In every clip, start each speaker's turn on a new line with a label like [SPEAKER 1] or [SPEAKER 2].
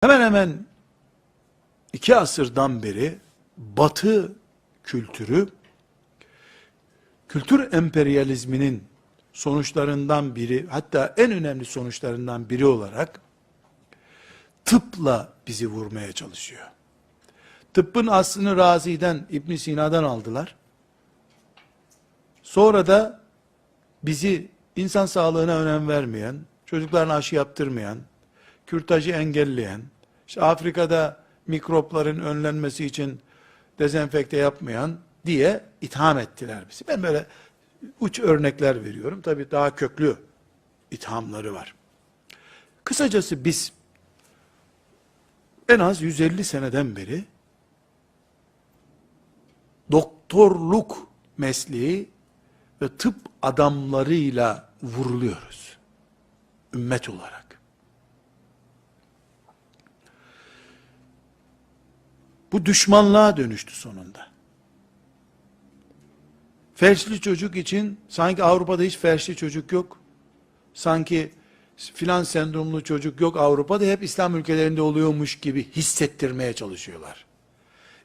[SPEAKER 1] Hemen hemen 2 asırdan beri Batı kültürü, kültür emperyalizminin sonuçlarından biri, hatta en önemli sonuçlarından biri olarak tıpla bizi vurmaya çalışıyor. Tıbbın aslını Razi'den, İbn Sina'dan aldılar. Sonra da bizi insan sağlığına önem vermeyen, çocuklarına aşı yaptırmayan, kürtajı engelleyen, işte Afrika'da mikropların önlenmesi için dezenfekte yapmayan diye itham ettiler bizi. Ben böyle uç örnekler veriyorum. Tabii daha köklü ithamları var. Kısacası biz en az 150 seneden beri doktorluk mesleği ve tıp adamlarıyla vuruluyoruz. Ümmet olarak. Bu düşmanlığa dönüştü sonunda. Felçli çocuk için sanki Avrupa'da hiç felçli çocuk yok. Sanki filan sendromlu çocuk yok Avrupa'da, hep İslam ülkelerinde oluyormuş gibi hissettirmeye çalışıyorlar.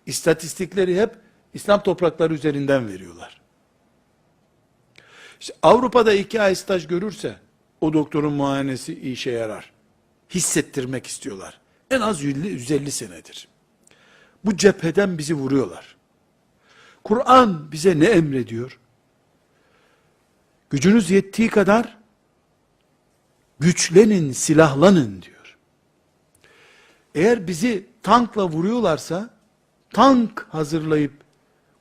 [SPEAKER 1] İstatistikleri hep İslam toprakları üzerinden veriyorlar. İşte Avrupa'da 2 ay staj görürse o doktorun muayenesi işe yarar. Hissettirmek istiyorlar. En az 150 senedir. Bu cepheden bizi vuruyorlar. Kur'an bize ne emrediyor? Gücünüz yettiği kadar güçlenin, silahlanın diyor. Eğer bizi tankla vuruyorlarsa, tank hazırlayıp,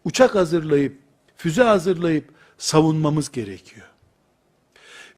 [SPEAKER 1] uçak hazırlayıp, füze hazırlayıp savunmamız gerekiyor.